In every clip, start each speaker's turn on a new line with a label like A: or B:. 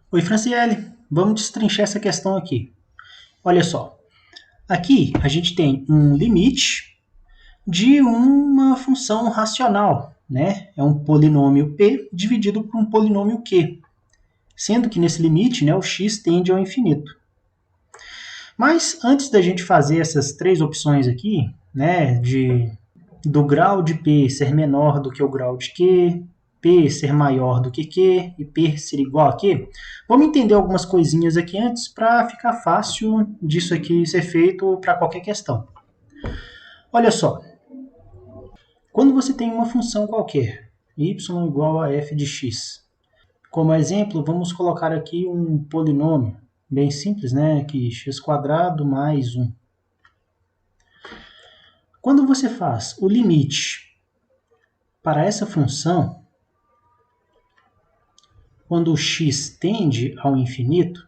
A: Oi, Franciele, vamos destrinchar essa questão aqui. Olha só, aqui a gente tem um limite de uma função racional, né? É um polinômio p dividido por um polinômio q, sendo que nesse limite, né, o x tende ao infinito. Mas antes da gente fazer essas três opções aqui, né, do grau de p ser menor do que o grau de q, p ser maior do que q e p ser igual a q, vamos entender algumas coisinhas aqui antes para ficar fácil disso aqui ser feito para qualquer questão. Olha só, quando você tem uma função qualquer, y igual a f de x, como exemplo, vamos colocar aqui um polinômio bem simples, né, que x² mais 1. Quando você faz o limite para essa função, quando o x tende ao infinito,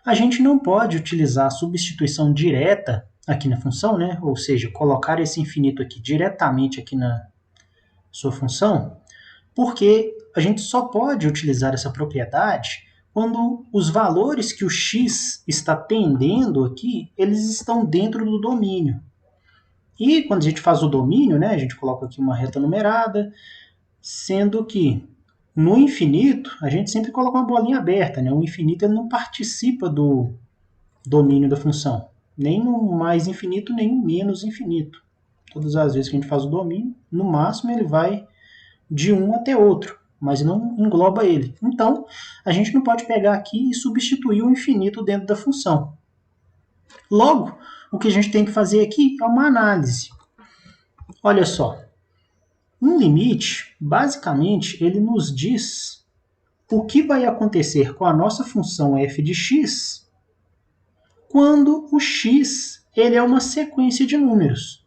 A: a gente não pode utilizar a substituição direta aqui na função, né? Ou seja, colocar esse infinito aqui diretamente aqui na sua função, porque a gente só pode utilizar essa propriedade quando os valores que o x está tendendo aqui, eles estão dentro do domínio. E quando a gente faz o domínio, né, a gente coloca aqui uma reta numerada, sendo que no infinito, a gente sempre coloca uma bolinha aberta, né? O infinito ele não participa do domínio da função, nem no mais infinito, nem no menos infinito. Todas as vezes que a gente faz o domínio, no máximo ele vai de um até outro, mas não engloba ele. Então, a gente não pode pegar aqui e substituir o infinito dentro da função. Logo, o que a gente tem que fazer aqui é uma análise. Olha só, um limite, basicamente, ele nos diz o que vai acontecer com a nossa função f de x quando o x ele é uma sequência de números.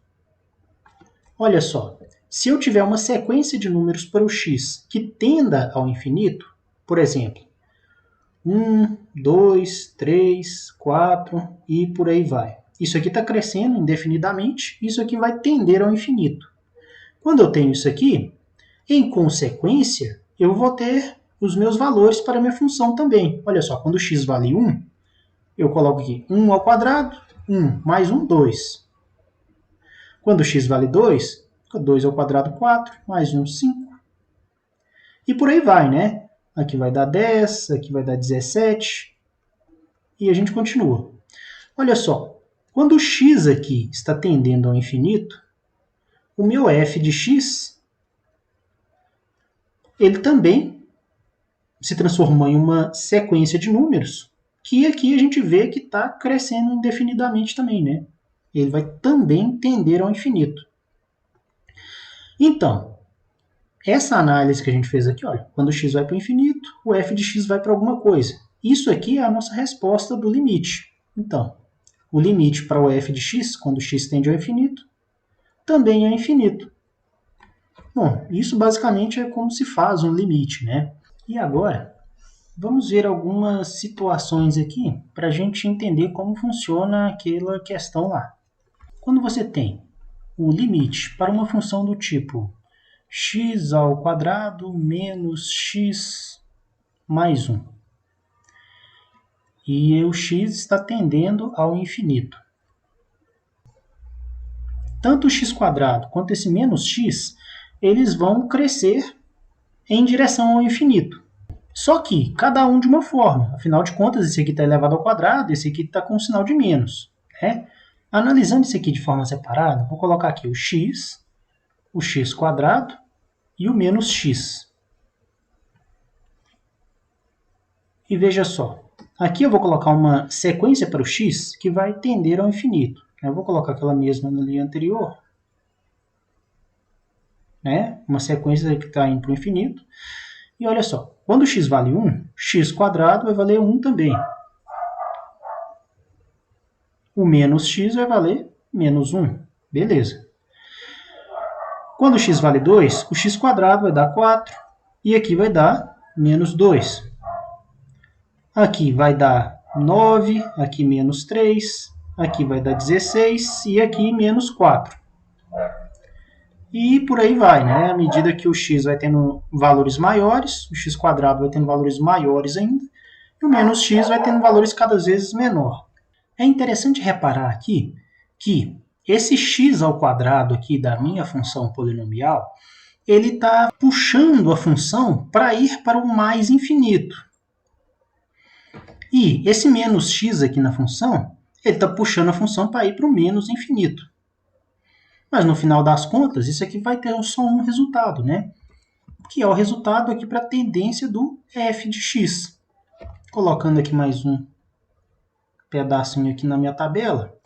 A: Olha só, se eu tiver uma sequência de números para o x que tenda ao infinito, por exemplo, 1, 2, 3, 4 e por aí vai. Isso aqui está crescendo indefinidamente, isso aqui vai tender ao infinito. Quando eu tenho isso aqui, em consequência, eu vou ter os meus valores para a minha função também. Olha só, quando x vale 1, eu coloco aqui 1 ao quadrado, 1 mais 1, 2. Quando x vale 2, 2 ao quadrado, 4, mais 1, 5. E por aí vai, né? Aqui vai dar 10, aqui vai dar 17. E a gente continua. Olha só, quando o x aqui está tendendo ao infinito, o meu f de x, ele também se transformou em uma sequência de números, que aqui a gente vê que está crescendo indefinidamente também, né? Ele vai também tender ao infinito. Então, essa análise que a gente fez aqui, olha, quando o x vai para o infinito, o f de x vai para alguma coisa. Isso aqui é a nossa resposta do limite. Então, o limite para o f de x, quando o x tende ao infinito, também é infinito. Bom, isso basicamente é como se faz um limite, né? E agora, vamos ver algumas situações aqui para a gente entender como funciona aquela questão lá. Quando você tem o limite para uma função do tipo x ao quadrado menos x mais 1, e o x está tendendo ao infinito. Tanto o x² quanto esse menos x, eles vão crescer em direção ao infinito. Só que cada um de uma forma. Afinal de contas, esse aqui está elevado ao quadrado, esse aqui está com um sinal de menos. Né? Analisando isso aqui de forma separada, vou colocar aqui o x² e o menos x. E veja só, aqui eu vou colocar uma sequência para o x que vai tender ao infinito. Eu vou colocar aquela mesma na linha anterior, né? Uma sequência que está indo para o infinito. E olha só, quando x vale 1, x² vai valer 1 também. O menos x vai valer menos 1. Beleza. Quando x vale 2, o x² vai dar 4. E aqui vai dar menos 2. Aqui vai dar 9, aqui menos 3, aqui vai dar 16 e aqui menos 4. E por aí vai, né? À medida que o x vai tendo valores maiores, o x² vai tendo valores maiores ainda, e o menos x vai tendo valores cada vez menor. É interessante reparar aqui que esse x ao quadrado aqui da minha função polinomial, ele está puxando a função para ir para o mais infinito. E esse menos x aqui na função, ele está puxando a função para ir para o menos infinito. Mas no final das contas, isso aqui vai ter só um resultado, né? Que é o resultado aqui para a tendência do f de x. Colocando aqui mais um pedacinho aqui na minha tabela.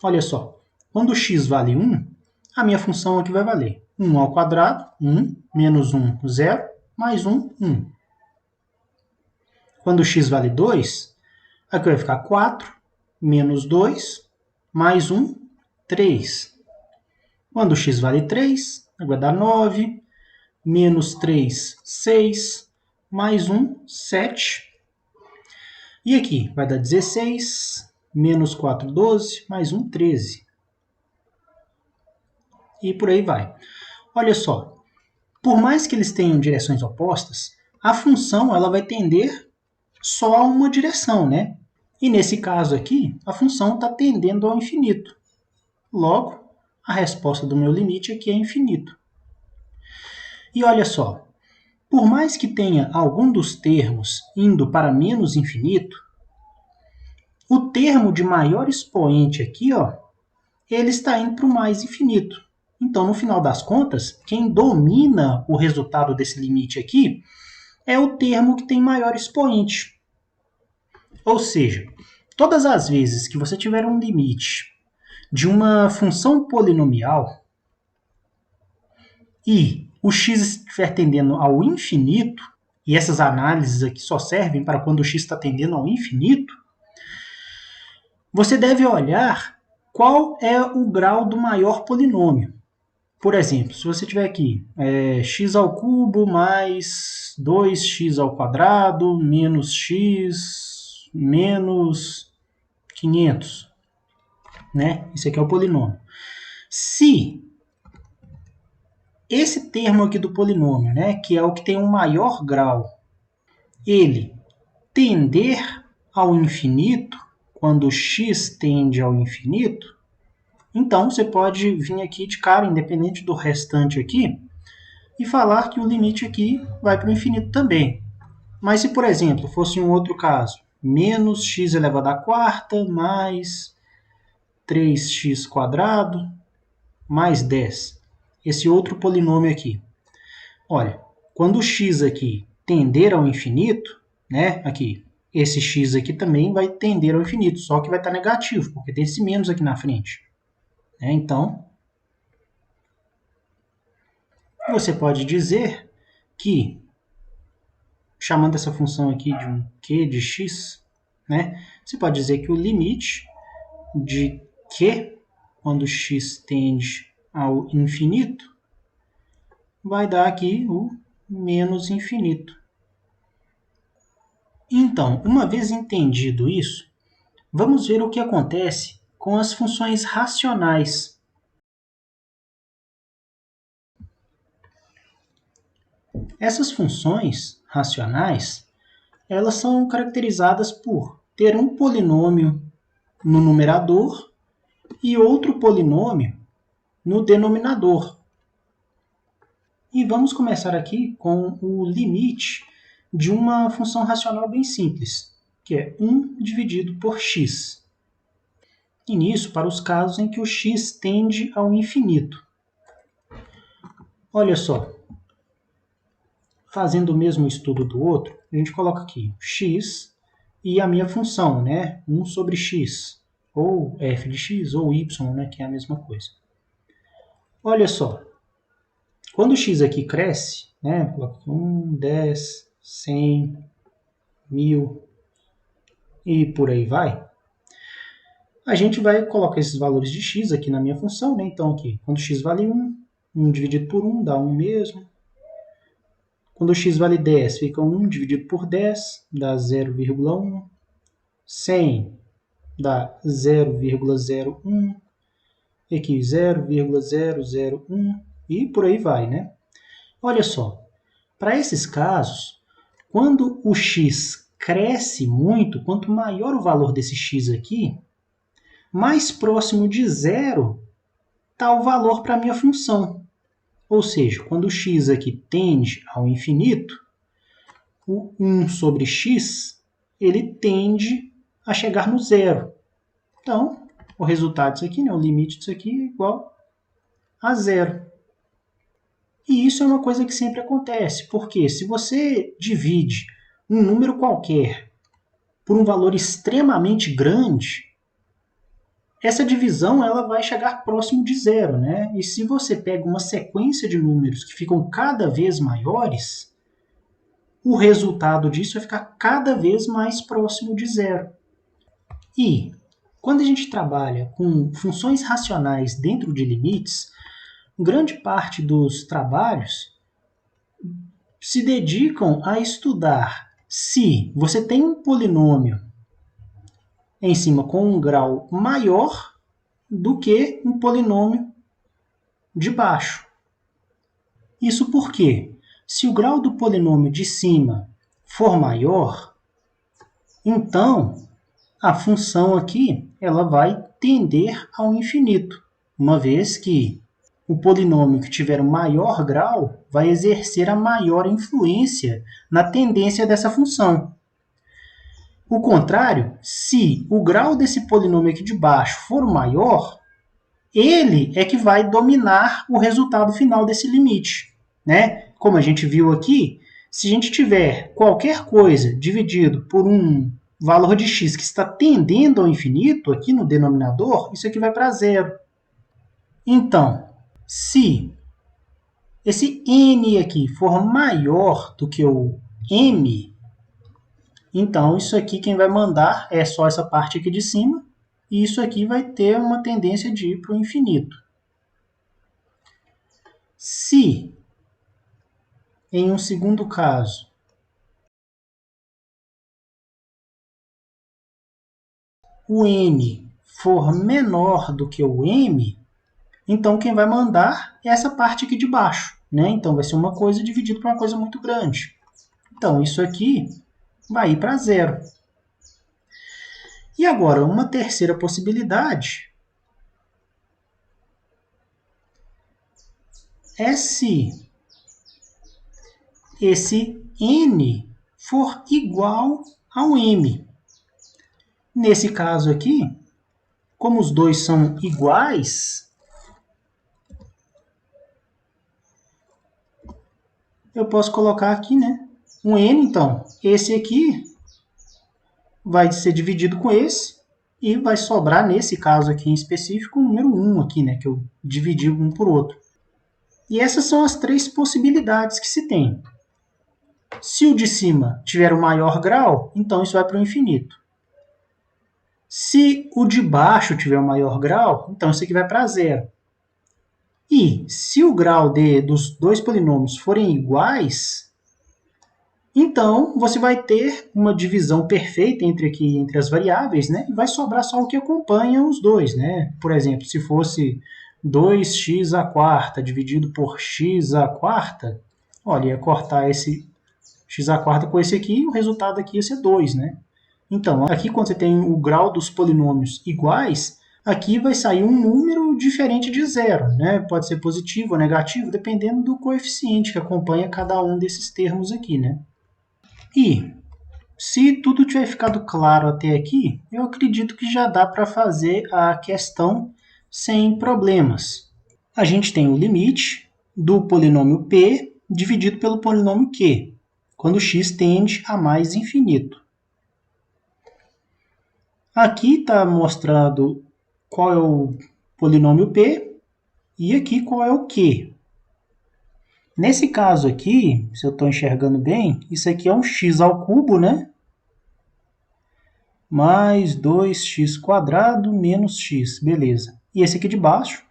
A: Olha só, quando x vale 1, a minha função aqui vai valer 1 ao quadrado, 1, menos 1, 0, mais 1, 1. Quando x vale 2, aqui vai ficar 4, menos 2, mais 1, 3. Quando x vale 3, vai dar 9, menos 3, 6, mais 1, 7. E aqui vai dar 16, menos 4, 12, mais 1, 13. E por aí vai. Olha só, por mais que eles tenham direções opostas, a função ela vai tender só a uma direção, né? E nesse caso aqui, a função está tendendo ao infinito. Logo, a resposta do meu limite aqui é infinito. E olha só, por mais que tenha algum dos termos indo para menos infinito, o termo de maior expoente aqui, ó, ele está indo para o mais infinito. Então, no final das contas, quem domina o resultado desse limite aqui é o termo que tem maior expoente. Ou seja, todas as vezes que você tiver um limite de uma função polinomial e o x estiver tendendo ao infinito, e essas análises aqui só servem para quando o x está tendendo ao infinito, você deve olhar qual é o grau do maior polinômio. Por exemplo, se você tiver aqui x ao cubo mais 2x ao quadrado menos x menos 500, né? Isso aqui é o polinômio. Se esse termo aqui do polinômio, né, que é o que tem um maior grau, ele tender ao infinito, quando x tende ao infinito, então você pode vir aqui de cara, independente do restante aqui, e falar que o limite aqui vai para o infinito também. Mas se, por exemplo, fosse um outro caso, menos x elevado à quarta mais 3x quadrado mais 10, esse outro polinômio aqui. Olha, quando o x aqui tender ao infinito, né, aqui, esse x aqui também vai tender ao infinito, só que vai estar negativo, porque tem esse menos aqui na frente. Então, você pode dizer que, chamando essa função aqui de um q de x, né, você pode dizer que o limite de q, quando x tende ao infinito, vai dar aqui o menos infinito. Então, uma vez entendido isso, vamos ver o que acontece com as funções racionais. Essas funções racionais, elas são caracterizadas por ter um polinômio no numerador e outro polinômio no denominador. E vamos começar aqui com o limite de uma função racional bem simples, que é 1 dividido por x. E nisso, para os casos em que o x tende ao infinito. Olha só, fazendo o mesmo estudo do outro, a gente coloca aqui x e a minha função, né? 1 sobre x, ou f de x, ou y, né? Que é a mesma coisa. Olha só, quando o x aqui cresce, né? Coloca aqui 1, 10, 100, 1000 e por aí vai, a gente vai colocar esses valores de x aqui na minha função, né? Então aqui, quando x vale 1, 1 dividido por 1 dá 1 mesmo. Quando x vale 10, fica 1 dividido por 10, dá 0,1. 100 dá 0,01. Aqui 0,001 e por aí vai, né? Olha só, para esses casos, quando o x cresce muito, quanto maior o valor desse x aqui, mais próximo de zero está o valor para a minha função. Ou seja, quando o x aqui tende ao infinito, o 1 sobre x, ele tende a chegar no zero. Então, o resultado disso aqui, né, o limite disso aqui é igual a zero. E isso é uma coisa que sempre acontece, porque se você divide um número qualquer por um valor extremamente grande, essa divisão ela vai chegar próximo de zero, né? E se você pega uma sequência de números que ficam cada vez maiores, o resultado disso vai ficar cada vez mais próximo de zero. E quando a gente trabalha com funções racionais dentro de limites, grande parte dos trabalhos se dedicam a estudar se você tem um polinômio em cima com um grau maior do que um polinômio de baixo. Isso porque, se o grau do polinômio de cima for maior, então a função aqui ela vai tender ao infinito, uma vez que o polinômio que tiver o maior grau vai exercer a maior influência na tendência dessa função. O contrário, se o grau desse polinômio aqui de baixo for maior, ele é que vai dominar o resultado final desse limite, né? Como a gente viu aqui, se a gente tiver qualquer coisa dividido por um valor de x que está tendendo ao infinito, aqui no denominador, isso aqui vai para zero. Então, se esse n aqui for maior do que o m, então isso aqui quem vai mandar é só essa parte aqui de cima, e isso aqui vai ter uma tendência de ir para o infinito. Se, em um segundo caso, o n for menor do que o m, então quem vai mandar é essa parte aqui de baixo, né? Então vai ser uma coisa dividida por uma coisa muito grande. Então isso aqui vai ir para zero. E agora, uma terceira possibilidade é se esse n for igual ao m. Nesse caso aqui, como os dois são iguais, eu posso colocar aqui, né, um n, então, esse aqui vai ser dividido com esse, e vai sobrar, nesse caso aqui em específico, o número 1 aqui, né, que eu dividi um por outro. E essas são as três possibilidades que se tem. Se o de cima tiver o maior grau, então isso vai para o infinito. Se o de baixo tiver o maior grau, então isso aqui vai para zero. E se o grau dos dois polinômios forem iguais, então você vai ter uma divisão perfeita entre as variáveis, né? E vai sobrar só o que acompanha os dois, né? Por exemplo, se fosse 2x à quarta dividido por x à quarta, olha, ia cortar esse x à quarta com esse aqui, e o resultado aqui ia ser 2, né? Então, aqui quando você tem o grau dos polinômios iguais, aqui vai sair um número diferente de zero, né? Pode ser positivo ou negativo, dependendo do coeficiente que acompanha cada um desses termos aqui, né? E, se tudo tiver ficado claro até aqui, eu acredito que já dá para fazer a questão sem problemas. A gente tem o limite do polinômio p dividido pelo polinômio q, quando x tende a mais infinito. Aqui está mostrado qual é o polinômio p e aqui qual é o q. Nesse caso aqui, se eu estou enxergando bem, isso aqui é um x ao cubo, né? Mais 2x² menos x, beleza. E esse aqui de baixo,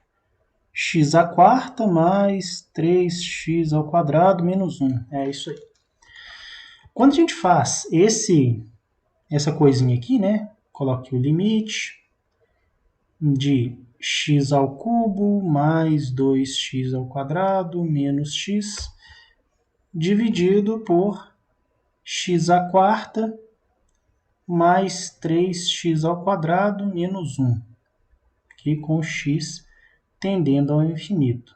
A: x à quarta mais 3x² menos 1. É isso aí. Quando a gente faz essa coisinha aqui, né? Coloque o limite de x ao cubo mais 2x² menos x dividido por x à quarta mais 3x ao quadrado menos 1, aqui com x tendendo ao infinito.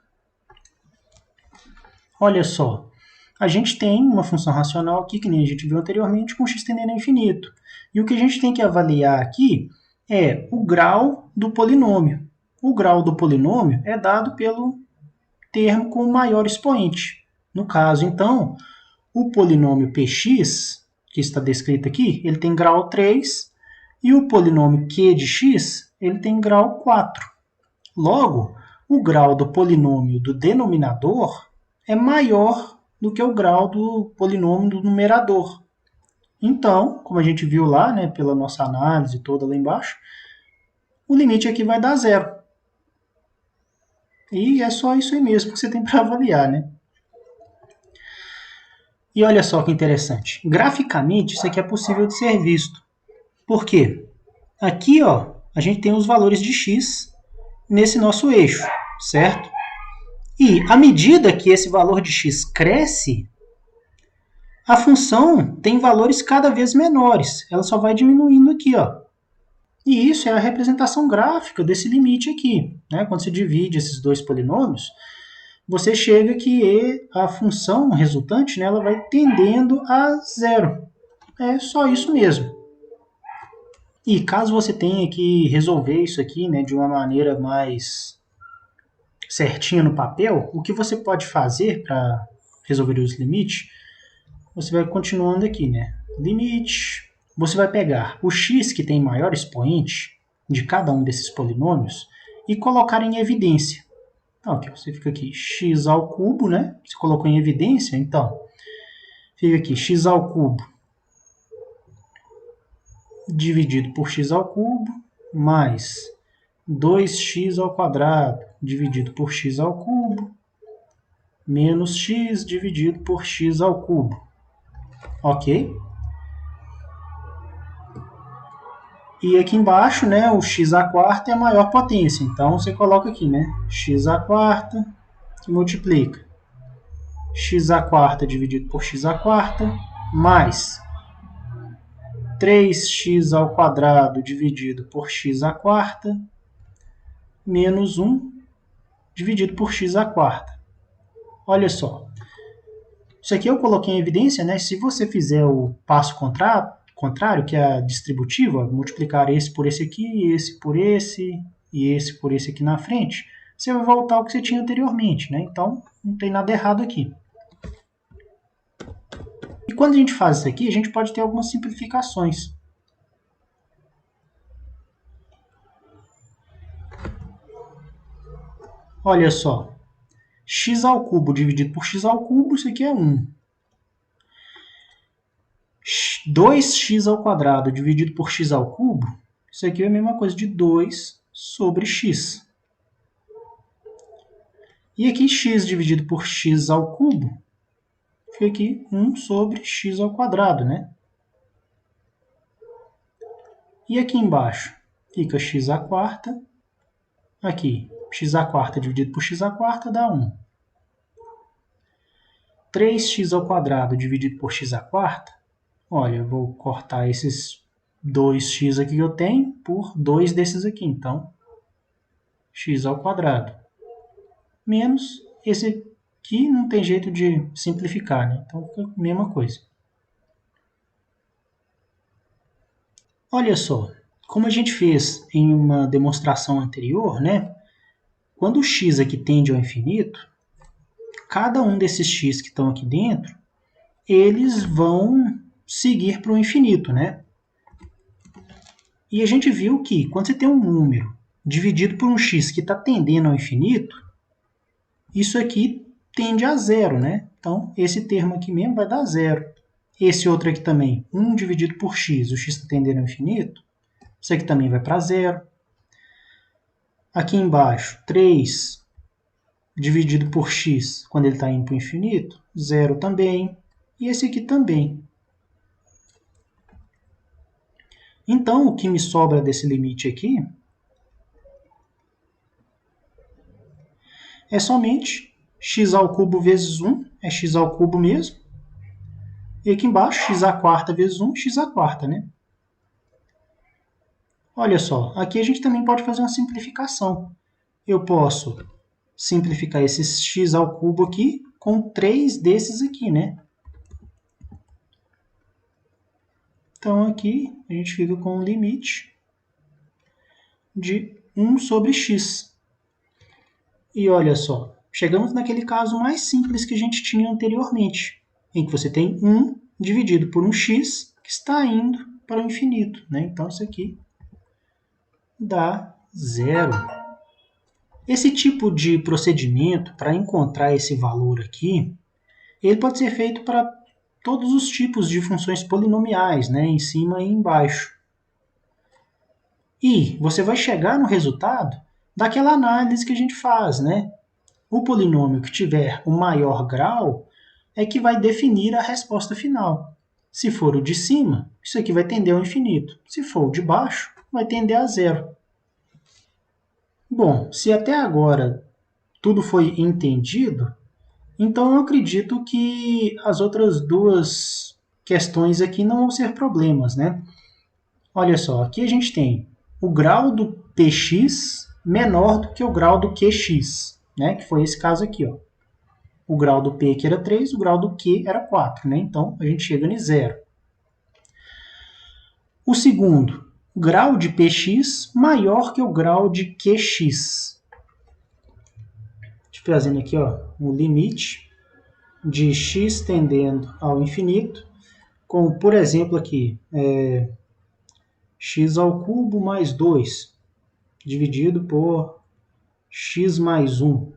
A: Olha só, a gente tem uma função racional aqui, que nem a gente viu anteriormente, com x tendendo ao infinito. E o que a gente tem que avaliar aqui é o grau do polinômio. O grau do polinômio é dado pelo termo com o maior expoente. No caso, então, o polinômio px, que está descrito aqui, ele tem grau 3, e o polinômio q de x, ele tem grau 4. Logo, o grau do polinômio do denominador é maior do que o grau do polinômio do numerador. Então, como a gente viu lá, né, pela nossa análise toda lá embaixo, o limite aqui vai dar zero. E é só isso aí mesmo que você tem para avaliar, né? E olha só que interessante. Graficamente, isso aqui é possível de ser visto. Por quê? Aqui, ó, a gente tem os valores de x nesse nosso eixo, certo? E à medida que esse valor de x cresce, a função tem valores cada vez menores. Ela só vai diminuindo aqui, ó. E isso é a representação gráfica desse limite aqui, né? Quando você divide esses dois polinômios, você chega que a função resultante, né, ela vai tendendo a zero. É só isso mesmo. E caso você tenha que resolver isso aqui, né, de uma maneira mais certinha no papel, o que você pode fazer para resolver os limites, você vai continuando aqui, né? Limite, você vai pegar o x que tem maior expoente de cada um desses polinômios e colocar em evidência. Então, aqui, você fica aqui, x ao cubo, né? Você colocou em evidência, então, fica aqui, x ao cubo dividido por x ao cubo, mais 2x ao quadrado dividido por x ao cubo, menos x dividido por x ao cubo. Ok? E aqui embaixo, né, o x à quarta é a maior potência. Então, você coloca aqui, né, x à quarta, que multiplica x à quarta dividido por x à quarta, mais 3x ao quadrado dividido por x à quarta, menos 1 dividido por x à quarta. Olha só. Isso aqui eu coloquei em evidência, né? Se você fizer o passo contrário, que é a distributiva, multiplicar esse por esse aqui, esse por esse e esse por esse aqui na frente, você vai voltar ao que você tinha anteriormente, né? Então, não tem nada errado aqui. E quando a gente faz isso aqui, a gente pode ter algumas simplificações. Olha só. X ao cubo dividido por x ao cubo, isso aqui é 1. 2x ao quadrado dividido por x ao cubo, isso aqui é a mesma coisa de 2 sobre x. E aqui x dividido por x ao cubo, fica aqui 1 sobre x ao quadrado, né? E aqui embaixo fica x à quarta, aqui x à quarta dividido por x à quarta dá 1. 3x ao quadrado dividido por x à quarta, olha, eu vou cortar esses 2x aqui que eu tenho por 2 desses aqui, então x ao quadrado. Menos esse aqui não tem jeito de simplificar, né? Então fica a mesma coisa. Olha só, como a gente fez em uma demonstração anterior, né? Quando o x aqui tende ao infinito, cada um desses x que estão aqui dentro, eles vão seguir para o infinito, né? E a gente viu que quando você tem um número dividido por um x que está tendendo ao infinito, isso aqui tende a zero, né? Então, esse termo aqui mesmo vai dar zero. Esse outro aqui também, 1 dividido por x, o x está tendendo ao infinito, isso aqui também vai para zero. Aqui embaixo, 3 dividido por x, quando ele está indo para o infinito, zero também. E esse aqui também. Então, o que me sobra desse limite aqui é somente x ao cubo vezes 1, é x ao cubo mesmo. E aqui embaixo, x à quarta vezes 1, x à quarta, né? Olha só, aqui a gente também pode fazer uma simplificação. Eu posso simplificar esse x ao cubo aqui com 3 desses aqui, né? Então, aqui a gente fica com um limite de 1 sobre x. E olha só, chegamos naquele caso mais simples que a gente tinha anteriormente, em que você tem 1 dividido por um x que está indo para o infinito, né? Então, isso aqui dá zero. Esse tipo de procedimento, para encontrar esse valor aqui, ele pode ser feito para todos os tipos de funções polinomiais, né? Em cima e embaixo. E você vai chegar no resultado daquela análise que a gente faz, né? O polinômio que tiver o maior grau é que vai definir a resposta final. Se for o de cima, isso aqui vai tender ao infinito. Se for o de baixo, vai tender a zero. Bom, se até agora tudo foi entendido, então eu acredito que as outras duas questões aqui não vão ser problemas, né? Olha só, aqui a gente tem o grau do px menor do que o grau do qx, né? Que foi esse caso aqui, ó. O grau do p que era 3, o grau do q era 4, né? Então a gente chega em zero. O segundo, grau de px maior que o grau de qx. Fazendo aqui, ó, um limite de x tendendo ao infinito, como por exemplo aqui, x ao cubo mais 2, dividido por x mais 1.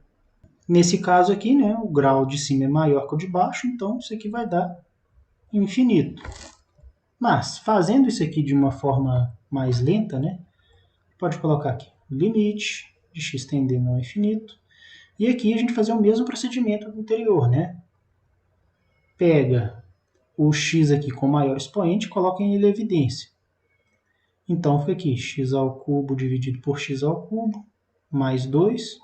A: Nesse caso aqui, né, o grau de cima é maior que o de baixo, então isso aqui vai dar infinito. Mas, fazendo isso aqui de uma forma mais lenta, né, pode colocar aqui limite de x tendendo ao infinito. E aqui a gente fazer o mesmo procedimento do anterior, né? Pega o x aqui com maior expoente e coloca em evidência. Então, fica aqui x ao cubo dividido por x ao cubo, mais 2,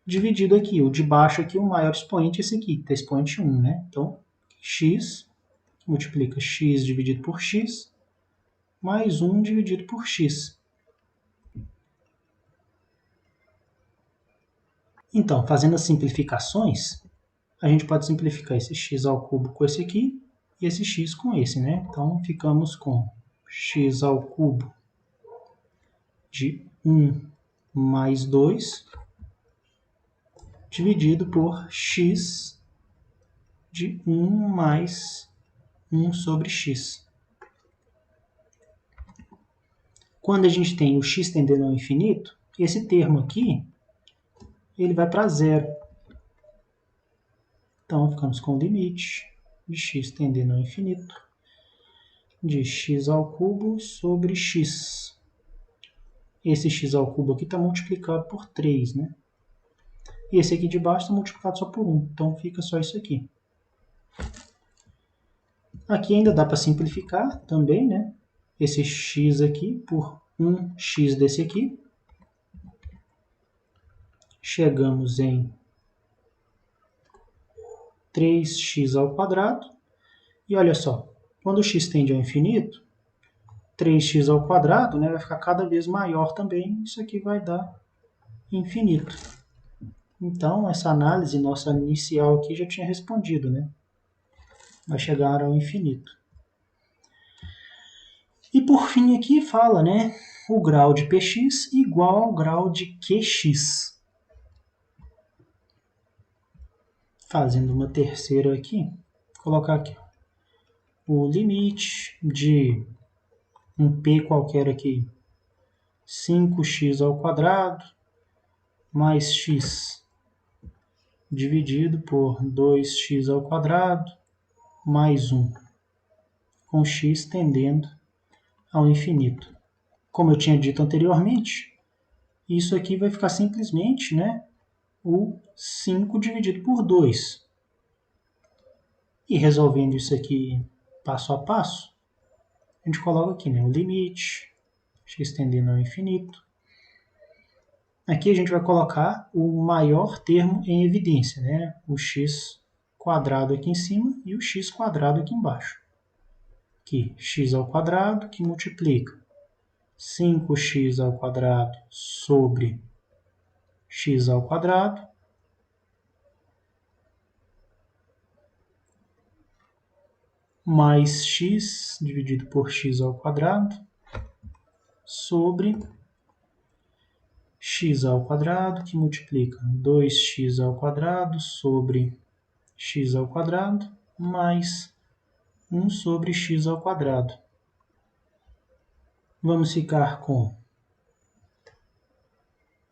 A: dividido aqui, o de baixo aqui, o maior expoente é esse aqui, que está expoente 1, né? Então, x multiplica x dividido por x, mais 1 dividido por x. Então, fazendo as simplificações, a gente pode simplificar esse x ao cubo com esse aqui, e esse x com esse, né? Então, ficamos com x ao cubo de 1 mais 2, dividido por x de 1 mais 1 sobre x. Quando a gente tem o x tendendo ao infinito, esse termo aqui, ele vai para zero. Então, ficamos com o limite de x tendendo ao infinito, de x ao cubo sobre x. Esse x ao cubo aqui está multiplicado por 3, né? E esse aqui de baixo está multiplicado só por 1, então fica só isso aqui. Aqui ainda dá para simplificar também, né? Esse x aqui por 1x desse aqui. Chegamos em 3x ao quadrado. E olha só, quando o x tende ao infinito, 3x ao quadrado, né, vai ficar cada vez maior também. Isso aqui vai dar infinito. Então, essa análise nossa inicial aqui já tinha respondido, né? Vai chegar ao infinito. E por fim aqui fala, né, o grau de px igual ao grau de qx. Fazendo uma terceira aqui, colocar aqui o limite de um p qualquer aqui, 5x ao quadrado mais x dividido por 2x ao quadrado mais 1, com x tendendo ao infinito. Como eu tinha dito anteriormente, isso aqui vai ficar simplesmente, né, o 5 dividido por 2. E resolvendo isso aqui passo a passo, a gente coloca aqui, né, o limite, x tendendo ao infinito. Aqui a gente vai colocar o maior termo em evidência, né, o x quadrado aqui em cima e o x quadrado aqui embaixo. Aqui, x ao quadrado que multiplica 5x² sobre x² mais x dividido por x² sobre x² que multiplica 2x² sobre x² mais 1 sobre x². Vamos ficar com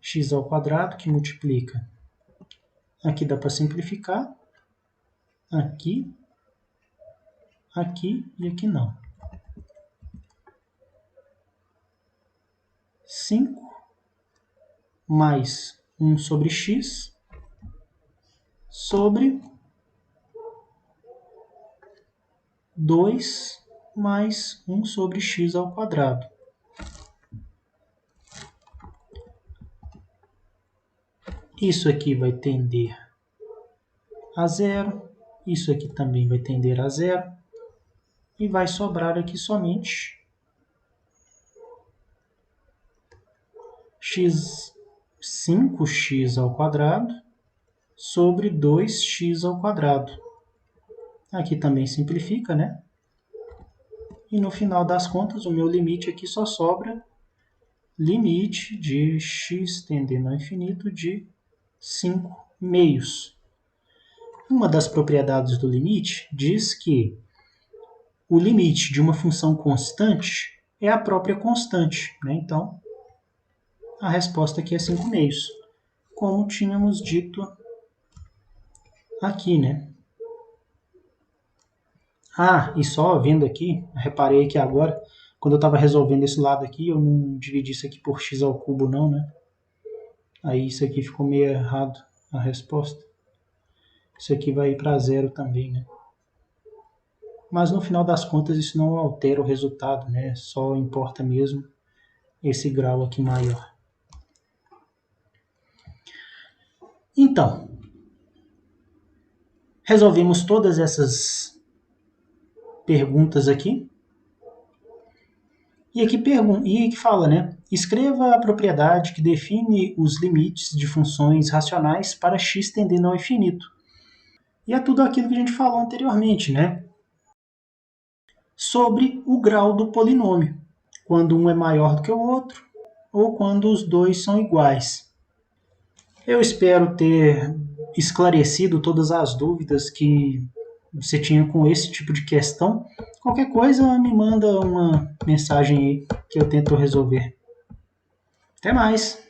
A: x² que multiplica. Aqui dá para simplificar. Aqui, aqui e aqui não. 5 mais 1 sobre x sobre 2 mais 1 sobre x². Isso aqui vai tender a zero, isso aqui também vai tender a zero, e vai sobrar aqui somente 5x² sobre 2x². Aqui também simplifica, né? E no final das contas, o meu limite aqui só sobra limite de x tendendo ao infinito de 5/2. Uma das propriedades do limite diz que o limite de uma função constante é a própria constante, né? Então, a resposta aqui é 5/2, como tínhamos dito aqui, né? Ah, e só vendo aqui, reparei que agora, quando eu estava resolvendo esse lado aqui, eu não dividi isso aqui por x² não, né? Aí isso aqui ficou meio errado, a resposta. Isso aqui vai ir para zero também, né? Mas no final das contas isso não altera o resultado, né? Só importa mesmo esse grau aqui maior. Então, resolvemos todas essas perguntas aqui. E aqui fala, né? Escreva a propriedade que define os limites de funções racionais para x tendendo ao infinito. E é tudo aquilo que a gente falou anteriormente, né? Sobre o grau do polinômio, quando um é maior do que o outro ou quando os dois são iguais. Eu espero ter esclarecido todas as dúvidas que você tinha com esse tipo de questão. Qualquer coisa, me manda uma mensagem aí que eu tento resolver. Até mais!